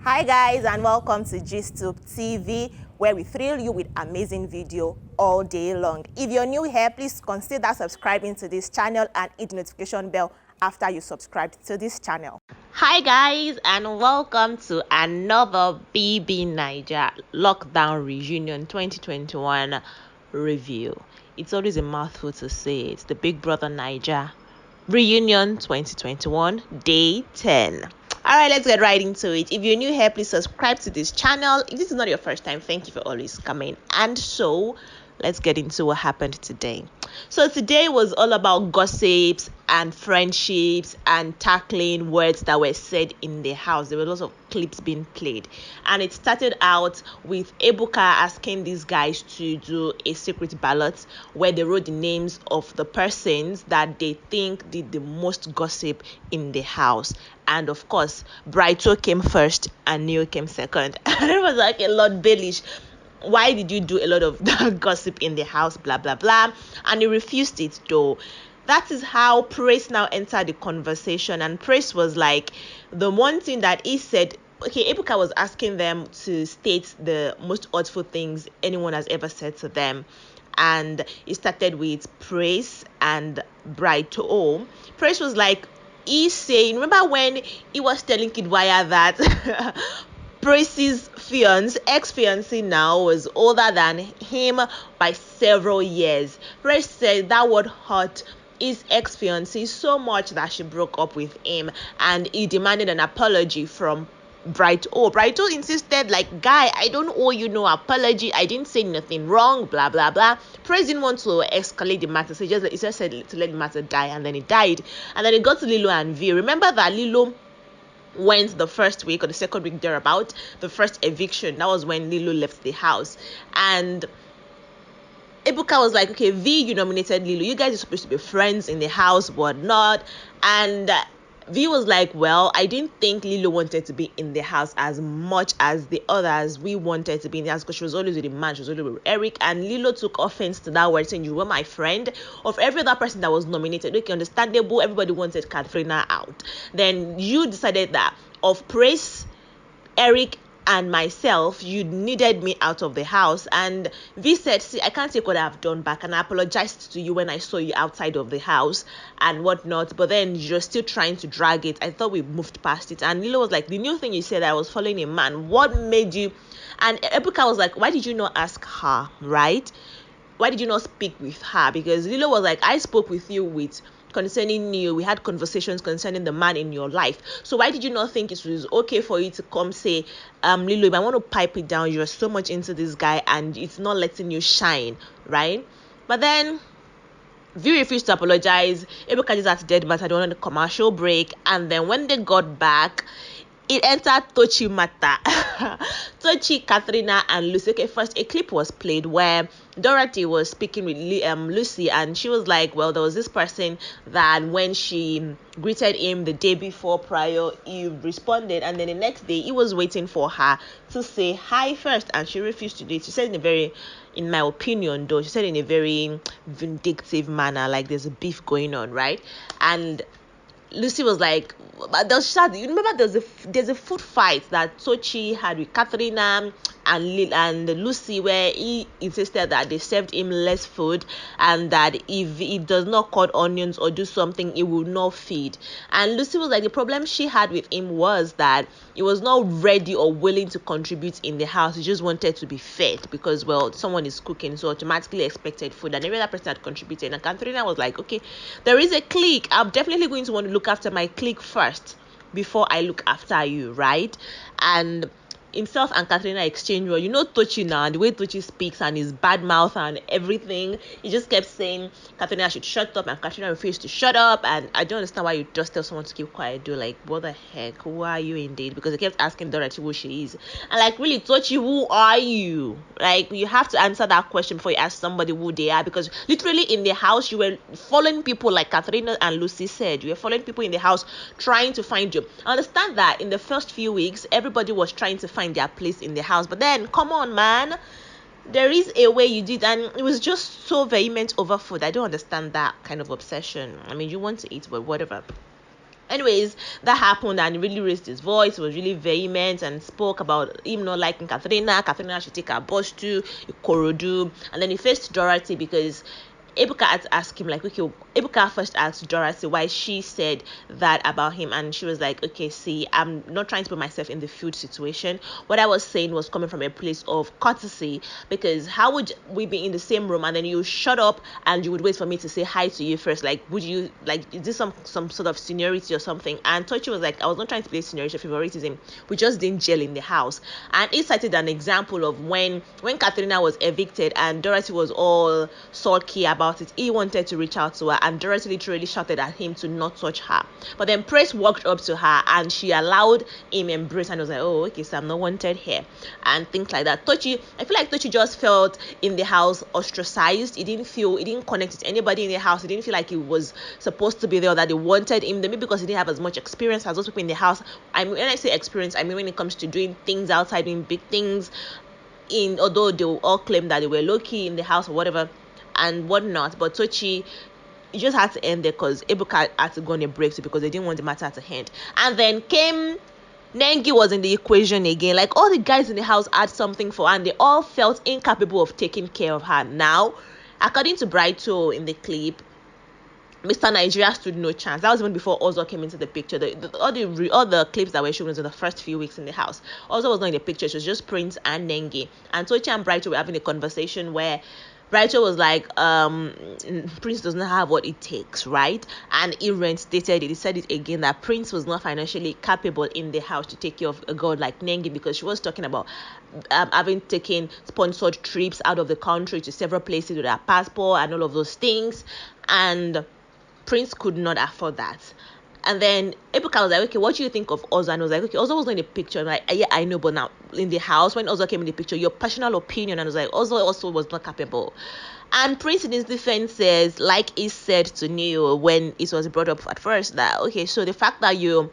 Hi guys, and welcome to GISTUBE TV, where we thrill you with amazing video all day long. If you're new here, please consider subscribing to this channel and hit the notification bell after you subscribe to this channel. Hi guys, and welcome to another bbnaija lockdown reunion 2021 review. It's always a mouthful to say it. The Big Brother Naija reunion 2021 day 10. All right, let's get right into it. If you're new here, please subscribe to this channel. If this is not your first time, thank you for always coming. And so let's get into what happened today. So today was all about gossips and friendships and tackling words that were said in the house. There were lots of clips being played, and it started out with Ebuka asking these guys to do a secret ballot where they wrote the names of the persons that they think did the most gossip in the house. And of course, Brighto came first and Neo came second. And it was like a lot Baelish. Why did you do a lot of gossip in the house, blah blah blah? And he refused it though. That is how Praise now entered the conversation, and Praise was like, the one thing that he said, okay, Ebuka was asking them to state the most hurtful things anyone has ever said to them, and he started with Praise and Brighto. Praise was like, he's saying, remember when he was telling Kidwaya that Praise's ex-fiancé now was older than him by several years. Praise said that would hurt his ex-fiancé so much that she broke up with him, and he demanded an apology from Brighto. Brighto insisted, like, guy, I don't owe you no apology. I didn't say nothing wrong, blah blah blah. Praise didn't want to escalate the matter, so he just said to let the matter die, and then it died. And then it got to Lilo and V. Remember that Lilo went the first week or the second week thereabout, the first eviction. That was when Lilo left the house, and Ebuka was like, okay, V, you nominated Lilo. You guys are supposed to be friends in the house, but not. And V was like, well, I didn't think Lilo wanted to be in the house as much as the others. We wanted to be in the house because she was always with the man, she was always with Eric. And Lilo took offense to that word, saying, you were my friend. Of every other person that was nominated, okay, understandable, everybody wanted Katharina out. Then you decided that of Praise, Eric, and myself, you needed me out of the house. And V said, see, I can't take what I've done back, and I apologized to you when I saw you outside of the house and whatnot, but then you're still trying to drag it. I thought we moved past it. And Lilo was like, the new thing you said, I was following a man. What made you? And Ebuka was like, why did you not ask her, right? Why did you not speak with her? Because Lilo was like, I spoke with you concerning you. We had conversations concerning the man in your life. So why did you not think it was okay for you to come say, Lilo, if I want to pipe it down, you're so much into this guy and it's not letting you shine, right? But then V refused to apologize. Ebuka just had to dead matter on the commercial break, and then when they got back, it entered Tochi matter. Tochi, Katharina, and Lucy. Okay, first a clip was played where Dorothy was speaking with Lucy, and she was like, well, there was this person that when she greeted him the day before prior, he responded, and then the next day he was waiting for her to say hi first, and she refused to do it. She said in my opinion though, she said in a very vindictive manner, like there's a beef going on, right? And Lucy was like, but you remember there's a food fight that Tochi had with Katharina and Lucy, where he insisted that they served him less food, and that if he does not cut onions or do something, he will not feed. And Lucy was like, the problem she had with him was that he was not ready or willing to contribute in the house. He just wanted to be fed because, well, someone is cooking, so automatically expected food, and every other person had contributed. And Katharina was like, okay, there is a clique. I'm definitely going to want to look after my clique first before I look after you, right? And himself and Katharina exchanged well. You know Tochi now, and the way Tochi speaks and his bad mouth and everything, he just kept saying Katharina should shut up, and Katharina refused to shut up. And I don't understand why you just tell someone to keep quiet. Do like, what the heck? Who are you indeed? Because they kept asking Dorothy who she is, and like, really, Tochi, who are you? Like, you have to answer that question before you ask somebody who they are, because literally in the house you were following people, like Katharina and Lucy said, you were following people in the house trying to find you. I understand that in the first few weeks everybody was trying to find their place in the house, but then come on, man, there is a way you did, and it was just so vehement over food. I don't understand that kind of obsession. I mean, you want to eat, but whatever. Anyways, that happened and he really raised his voice. He was really vehement and spoke about him not liking Katharina. Katharina should take her bus to Ikorodu. And then he faced Dorothy because Ebuka had to ask him, like, okay, Ebuka first asked Dorothy why she said that about him, and she was like, okay, see, I'm not trying to put myself in the feud situation. What I was saying was coming from a place of courtesy, because how would we be in the same room and then you shut up and you would wait for me to say hi to you first? Like, would you, like, is this some sort of seniority or something? And Tochi was like, I was not trying to play seniority or favoritism. We just didn't gel in the house. And he cited an example of when Katharina was evicted and Dorothy was all sulky about it. He wanted to reach out to her and Dorothy literally shouted at him to not touch her, but then Praise walked up to her and she allowed him embrace and was like, oh, okay, so I'm not wanted here, and things like that. Tochi, I feel like Tochi just felt in the house ostracized. He didn't connect with anybody in the house. He didn't feel like he was supposed to be there or that they wanted him, maybe because he didn't have as much experience as those people in the house. I mean, when I say experience, I mean when it comes to doing things outside, doing big things, although they will all claim that they were low-key in the house or whatever and whatnot, but Tochi, you just had to end there because Ebuka had to go on a break too, because they didn't want the matter to end. And then came Nengi was in the equation again. Like, all the guys in the house had something for her and they all felt incapable of taking care of her. Now, according to Brighto in the clip, Mr. Nigeria stood no chance. That was even before Ozo came into the picture. All the clips that were shown was in the first few weeks in the house. Ozo was not in the picture. It was just Prince and Nengi. And Tochi and Brighto were having a conversation where Brighto was like, Prince does not have what it takes, right? And he reinstated it. He said it again that Prince was not financially capable in the house to take care of a girl like Nengi, because she was talking about having taken sponsored trips out of the country to several places with her passport and all of those things. And Prince could not afford that. And then Ebuka was like, okay, what do you think of Ozo? And I was like, okay, Ozo was not in the picture. And like, yeah, I know, but now in the house, when Ozo came in the picture, your personal opinion. And I was like, Ozo also was not capable. And Prince in his defense says, like he said to Neo when it was brought up at first, that, okay, so the fact that you're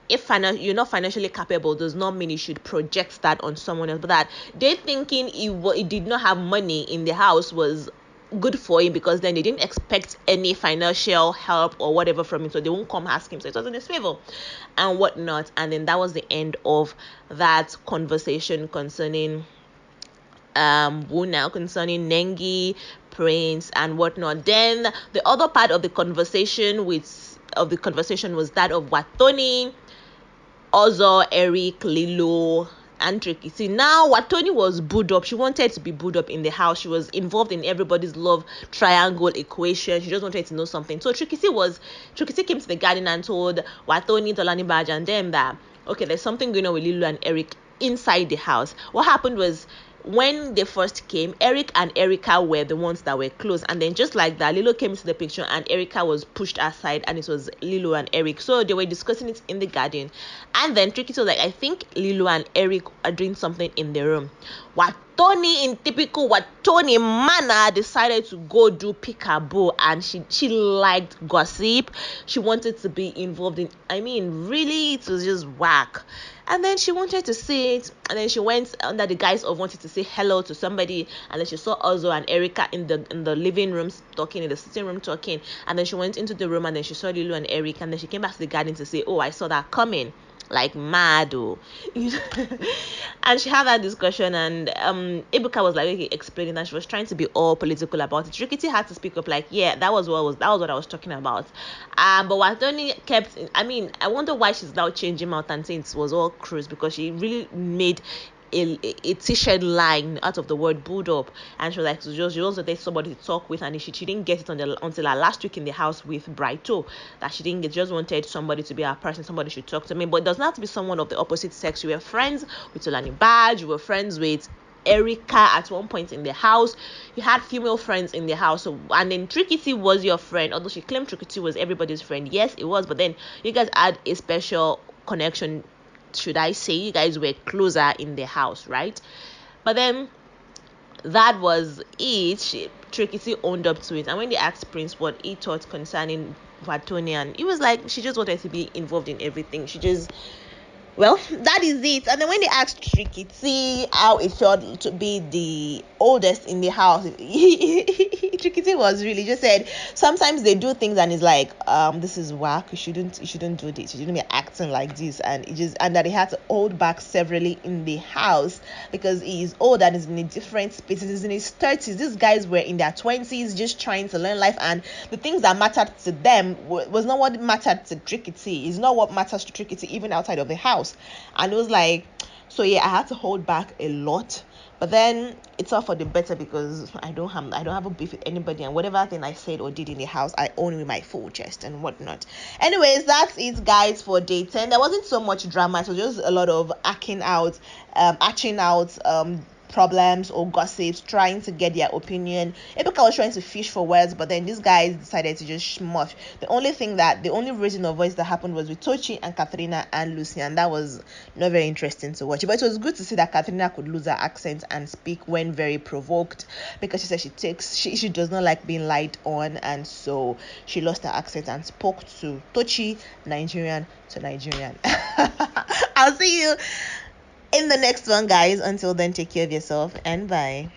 not financially capable does not mean you should project that on someone else. But that they thinking he did not have money in the house was good for him, because then they didn't expect any financial help or whatever from him, so they won't come ask him, so it was in his favor and whatnot. And then that was the end of that conversation concerning concerning Nengi, Prince and whatnot. Then the other part of the conversation was that of Watoni, Ozo, Eric, Lilo and Tricky. See, now Watoni was booed up. She wanted to be booed up in the house. She was involved in everybody's love triangle equation. She just wanted to know something. So Tricky came to the garden and told Watoni, Tolani Baj and them that, okay, there's something going on with Lilo and Eric inside the house. What happened was, when they first came, Eric and Erica were the ones that were close, and then just like that, Lilo came into the picture and Erica was pushed aside, and it was Lilo and Eric. So they were discussing it in the garden, and then Tricky was like, I think Lilo and Eric are doing something in the room. Watoni, in typical Watoni manner, decided to go do peekaboo, and she liked gossip. She wanted to be involved in, I mean, really, it was just whack. And then she wanted to say it, and then she went under the guise of wanting to say hello to somebody, and then she saw Ozo and Erica in the living room talking, in the sitting room talking, and then she went into the room and then she saw Lilo and Eric, and then she came back to the garden to say, oh, I saw that coming, like mad. Oh. And she had that discussion, and Ebuka was like, okay, explaining that she was trying to be all political about it. Rikiti had to speak up like, yeah, that was what I was talking about. But Watoni kept, I mean, I wonder why she's now changing out and saying it was all cruise, because she really made a t-shirt line out of the word booed up, and she was like, she also wanted somebody to talk with, and she didn't get it until her last week in the house with Brighto, that she didn't get, just wanted somebody to be our person, somebody should talk to me. But it doesn't have to be someone of the opposite sex. You were friends with Tolani Badge, you were friends with Erica at one point in the house, you had female friends in the house, so, and then Trikiti was your friend, although she claimed Trikiti was everybody's friend. Yes, it was, but then you guys had a special connection, should I say. You guys were closer in the house, right? But then that was it. Trikiti owned up to it, and when they asked Prince what he thought concerning Watoni, and he was like, she just wanted to be involved in everything. Well, that is it. And then when they asked Trikiti how it felt to be the oldest in the house, Trikiti was really just said sometimes they do things and it's like this is whack, you shouldn't do this, you shouldn't be acting like this, and that he had to hold back severally in the house because he is old and is in a different space. He's in his 30s. These guys were in their 20s just trying to learn life, and the things that mattered to them was not what mattered to Trikiti. It's not what matters to Trikiti even outside of the house. And it was like, so yeah, I had to hold back a lot, but then it's all for the better because I don't have a beef with anybody, and whatever thing I said or did in the house, I own with my full chest and whatnot. Anyways, that's it, guys, for day 10. There wasn't so much drama. It was just a lot of acting out problems or gossips, trying to get their opinion. Ebuka was trying to fish for words, but then these guys decided to just smush. The only raising of voice that happened was with Tochi and Katharina and Lucy, and that was not very interesting to watch. But it was good to see that Katharina could lose her accent and speak when very provoked, because she said she does not like being lied on, and so she lost her accent and spoke to Tochi Nigerian to Nigerian. I'll see you in the next one, guys. Until then, take care of yourself and bye.